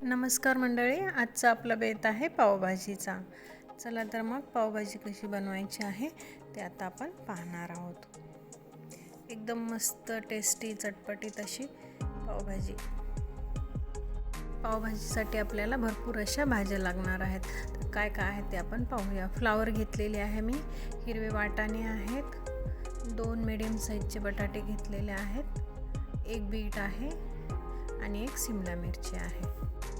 नमस्कार मंडळी, आजचा आपला बेत आहे पावभाजीचा. चला तर मग पावभाजी कशी बनवायची आहे ते आता आपण पाहणार आहोत. एकदम मस्त टेस्टी चटपटीत अशी पावभाजी. पावभाजीसाठी आपल्याला भरपूर अशा भाज्या लागणार आहेत. तर काय काय आहे ते आपण पाहूया. फ्लावर घेतलेले आहे मी, हिरवे वाटाणे आहेत, 2 मीडियम साईजचे बटाटे घेतलेले आहेत, 1 बीट आहे आणि 1 शिमला मिरची आहे.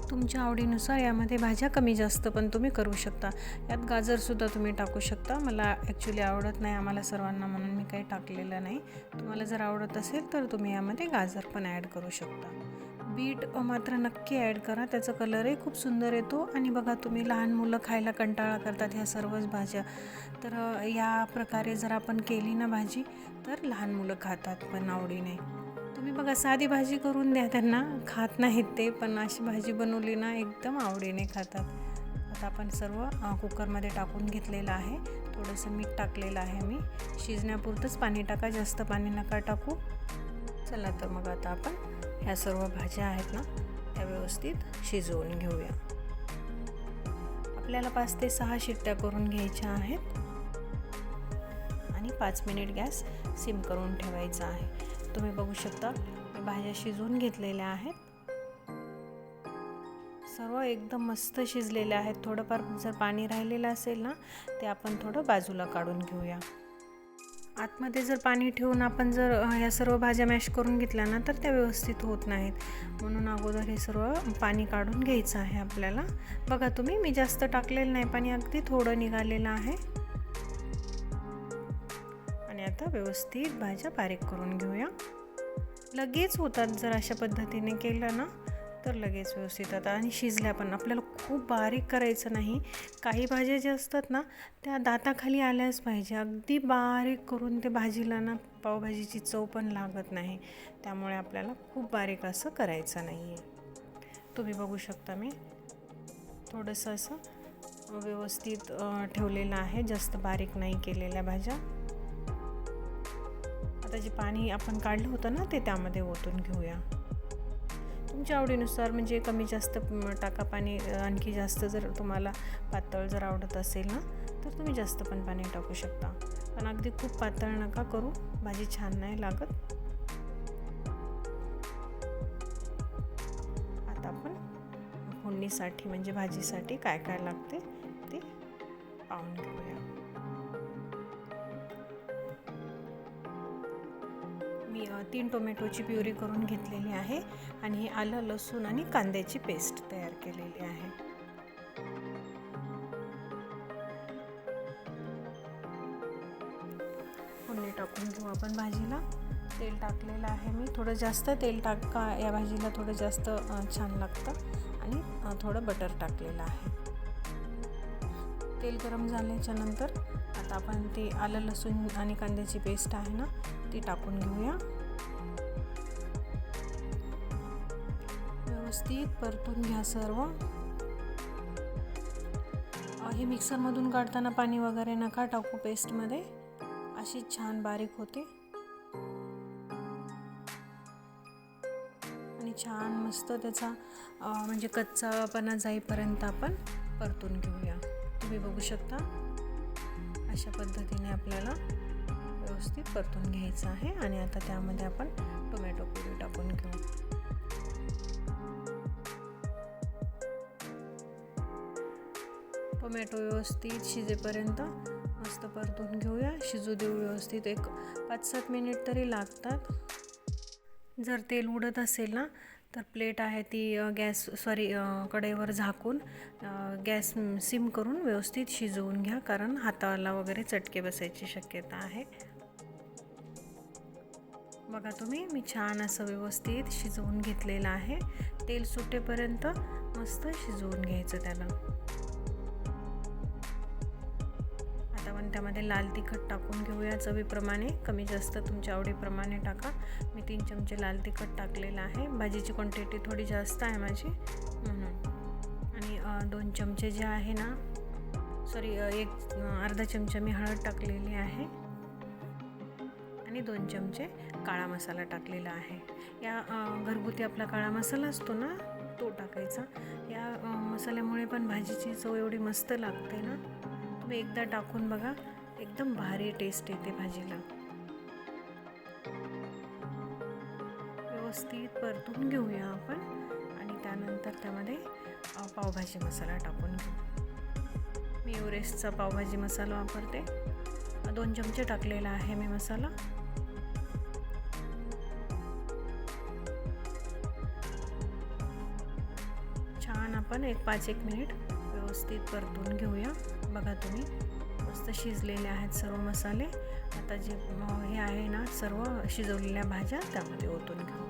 तुमच्या आवडीनुसार यामध्ये भाज्या कमी जास्त पण तुम्ही करू शकता. यात गाजरसुद्धा तुम्ही टाकू शकता. मला ॲक्च्युली आवडत नाही आम्हाला सर्वांना, म्हणून मी काही टाकलेलं नाही. तुम्हाला जर आवडत असेल तर तुम्ही यामध्ये गाजर पण ॲड करू शकता. बीट मात्र नक्की ॲड करा, त्याचा कलरही खूप सुंदर येतो. आणि बघा, तुम्ही लहान मुलं खायला कंटाळा करतात ह्या सर्वच भाज्या, तर या प्रकारे जर आपण केली ना भाजी तर लहान मुलं खातात पण आवडीने. तुम्ही बघा, साधी भाजी करून द्या, त्यांना खात नाहीत ते, पण अशी भाजी बनवली ना एकदम आवडीने खातात. आता आपण सर्व कुकरमध्ये टाकून घेतलेलं आहे. थोडंसं मीठ टाकलेलं आहे मी. शिजण्यापुरतंच पाणी टाका, जास्त पाणी नका टाकू. चला तर मग आता आपण ह्या सर्व भाज्या आहेत ना त्या व्यवस्थित शिजवून घेऊया. आपल्याला 5 ते 6 शिट्ट्या करून घ्यायच्या आहेत आणि 5 मिनिट गॅस सिम करून ठेवायचा आहे. तुम्ही बघू शकता मी भाज्या शिजवून घेतलेल्या आहेत. सर्व एकदम मस्त शिजलेल्या आहेत. थोडंफार जर पाणी राहिलेलं असेल ना ते आपण थोडं बाजूला काढून घेऊया. आतमध्ये जर पाणी ठेवून आपण जर या सर्व भाज्या मॅश करून घेतल्या ना तर त्या व्यवस्थित होत नाहीत, म्हणून अगोदर हे सर्व पाणी काढून घ्यायचं आहे आपल्याला. बघा तुम्ही, मी जास्त टाकलेलं नाही पाणी, अगदी थोडं निघालेलं आहे. आणि आता व्यवस्थित भाज्या बारीक करून घेऊया. लगेच होतात जर अशा पद्धतीने केलं ना तर लगेच व्यवस्थित होतात आणि शिजल्या पण. आपल्याला खूप बारीक करायचं नाही. काही भाज्या ज्या असतात ना त्या दाताखाली आल्याच पाहिजे. अगदी बारीक करून ते भाजीला ना पावभाजीची चव पण लागत नाही. त्यामुळे आपल्याला खूप बारीक असं करायचं नाही आहे. तुम्ही बघू शकता मी थोडंसं असं व्यवस्थित ठेवलेलं आहे, जास्त बारीक नाही केलेल्या भाज्या. आता जे पाणी आपण काढलं होतं ना ते त्यामध्ये ओतून घेऊया. तुमच्या आवडीनुसार, म्हणजे कमी जास्त टाका पाणी. आणखी जास्त जर तुम्हाला पातळ जर आवडत असेल ना तर तुम्ही जास्त पण पाणी टाकू शकता, पण अगदी खूप पातळ नका करू, भाजी छान नाही लागत. आता आपण फोडणीसाठी म्हणजे भाजीसाठी काय काय लागते ते पाहून घेऊया. मी 3 टोमॅटोची प्युरी करून घेतलेली आहे आणि आलं, लसूण आणि कांद्याची पेस्ट तयार केलेली आहे. फोडणी टाकून घेऊ आपण भाजीला. तेल टाकलेलं आहे मी, थोडं जास्त तेल टाका, या भाजीला थोडं जास्त छान लागतं. आणि थोडं बटर टाकलेलं आहे. तेल गरम झाल्याच्या नंतर आता आपण ते आलं, लसूण आणि कांद्याची पेस्ट आहे ना ती टाकून घेऊया. व्यवस्थित परतून घ्या सर्व. हे मिक्सरमधून काढताना पाणी वगैरे नका टाकू पेस्टमध्ये, अशी छान बारीक होते. आणि छान मस्त त्याचा म्हणजे कच्चापणा जाईपर्यंत आपण परतून घेऊया. तुम्ही बघू शकता अशा पद्धतीने आपल्याला व्यवस्थित परतून घ्यायचं आहे. आणि आता त्यामध्ये आपण टोमॅटो प्युरी टाकून घेऊ. टोमॅटो व्यवस्थित शिजेपर्यंत मस्त परतून घेऊया. शिजू देऊ व्यवस्थित. एक 5-7 मिनिट तरी लागतात. जर तेल उडत असेल ना तर प्लेट आहे ती कढईवर झाकून गॅस सिम करून व्यवस्थित शिजवून घ्या, कारण हाताला वगैरे चटके बसायची शक्यता आहे. बघा तुम्ही, मी छान असं व्यवस्थित शिजवून घेतलेलं आहे. तेल सुटेपर्यंत मस्त शिजवून घ्यायचं त्याला. आता आपण त्यामध्ये लाल तिखट टाकून घेऊया चवीप्रमाणे. कमी जास्त तुमच्या आवडीप्रमाणे टाका. मी 3 चमचे लाल तिखट टाकलेलं आहे. भाजीची क्वांटिटी थोडी जास्त आहे माझी म्हणून. आणि 2 चमचे जे आहे ना अर्धा चमचा मी हळद टाकलेली आहे. आणि 2 चमचे काळा मसाला टाकलेला आहे. या घरगुती आपला काळा मसाला असतो ना तो टाकायचा. या मसाल्यामुळे पण भाजीची चव एवढी मस्त लागते ना, तुम्ही एकदा टाकून बघा, एकदम भारी टेस्ट येते भाजीला. व्यवस्थित परतून घेऊया आपण आणि त्यानंतर त्यामध्ये पावभाजी मसाला टाकून घेऊ. मी एव्हरेस्टचा पावभाजी मसाला वापरते. 2 चमचे टाकलेला आहे मी मसाला. छान आपण 5-1 मिनिट व्यवस्थित परतून घेऊया. बघा तुम्ही मस्त शिजलेले आहेत सर्व मसाले. आता जे हे आहे ना, सर्व शिजवलेल्या भाज्या त्यामध्ये ओतून घेऊ.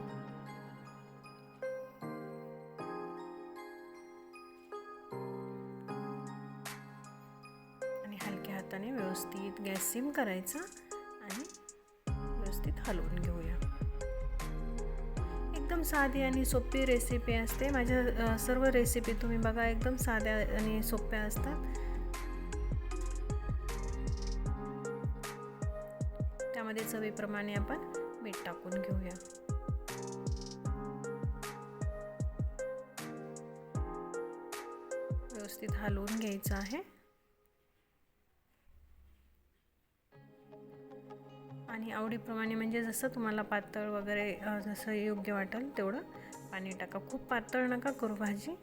आणि हलक्या हाताने व्यवस्थित गॅस सिम करायचा आणि व्यवस्थित हलवून घेऊया. एकदम साधी आणि सोपी रेसिपी असते. माझ्या सर्व रेसिपी तुम्ही बघा, एकदम साध्या आणि सोप्या असतात. त्यामध्ये चवीप्रमाणे आपण मीठ टाकून घेऊया. व्यवस्थित हलवून घ्यायचं आहे आणि आवडीप्रमाणे, म्हणजे जसं तुम्हाला पातळ वगैरे जसं योग्य वाटेल तेवढं पाणी टाका. खूप पातळ नका करू भाजी.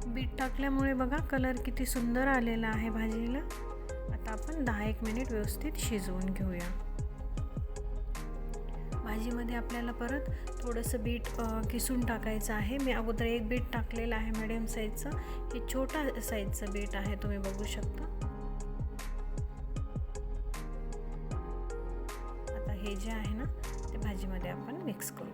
बीट टाकल्यामुळे बघा कलर किती सुंदर आलेला आहे भाजीला. आता आपण 10-1 मिनिट व्यवस्थित शिजवून घेऊया. भाजीमध्ये आपल्याला परत थोडंसं बीट किसून टाकायचं आहे. मी अगोदर 1 बीट टाकलेलं आहे मिडियम साईजचं. हे छोटा साईजचं बीट आहे, तुम्ही बघू शकता. आता हे जे आहे ना, ते भाजीमध्ये आपण मिक्स करू.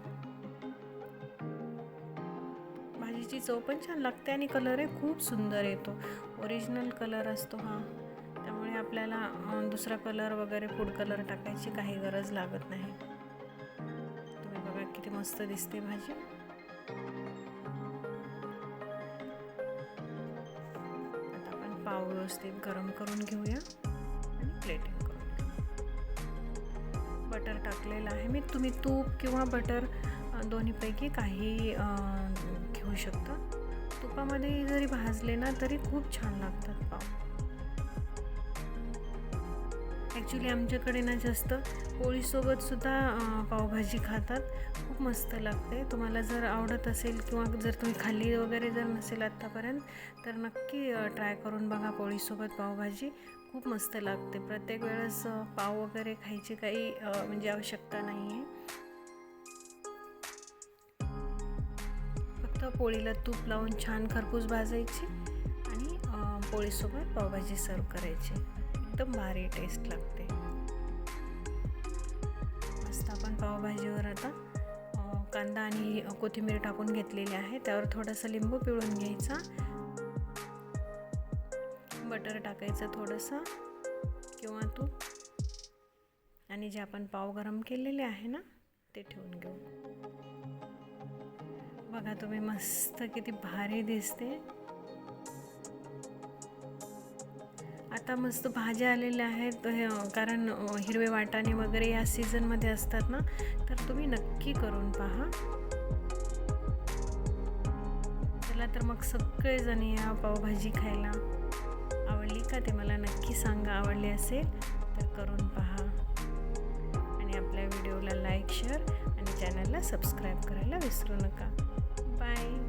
भाजीची चव पण छान लागते आणि कलरही खूप सुंदर येतो. ओरिजिनल कलर असतो हा, त्यामुळे आपल्याला दुसरा कलर वगैरे फूड कलर टाकायची काही गरज लागत नाही. तुम्ही बघा किती मस्त दिसते भाजी. आता आपण पाव व्यवस्थित गरम करून घेऊया आणि प्लेटिंग करून घेऊ. बटर टाकलेलं आहे मी. तुम्ही तूप किंवा बटर दोन्हीपैकी काही घेऊ शकता. तुपामध्ये जरी भाजले ना तरी खूप छान लागतात पाव. ॲक्च्युली आमच्याकडे ना जास्त पोळीसोबत सुद्धा पावभाजी खातात. खूप मस्त लागते. तुम्हाला जर आवडत असेल किंवा जर तुम्ही खाल्ली वगैरे जर नसेल आत्तापर्यंत, तर नक्की ट्राय करून बघा. पोळीसोबत पावभाजी खूप मस्त लागते. प्रत्येक वेळेस पाव वगैरे खायची काही म्हणजे आवश्यकता नाही आहे. फक्त पोळीला तूप लावून छान खरपूस भाजायची आणि पोळीसोबत पावभाजी सर्व करायची. एकदम भारी टेस्ट लागते. मस्त आपण पावभाजीवर आता कांदा आणि कोथिंबीर टाकून घेतलेली आहे. त्यावर थोडंसं लिंबू पिळून घ्यायचा. बटर टाकायचं थोडंसं किंवा तूप आणि जे आपण पाव गरम केलेले आहे ना, ते ठेवून घेऊ. बघा तुम्ही मस्त किती भारी दिसते. आता मस्त भाज्या आलेल्या आहेत, कारण हिरवे वाटाणे वगैरे या सीझनमध्ये असतात ना, तर तुम्ही नक्की करून पहा. चला तर मग सगळेजण या पावभाजी खायला. आवडली का ते मला नक्की सांगा. आवडली असेल तर करून पहा आणि आपल्या व्हिडिओला लाईक, शेअर आणि चॅनलला सबस्क्राईब करायला विसरू नका. बाय.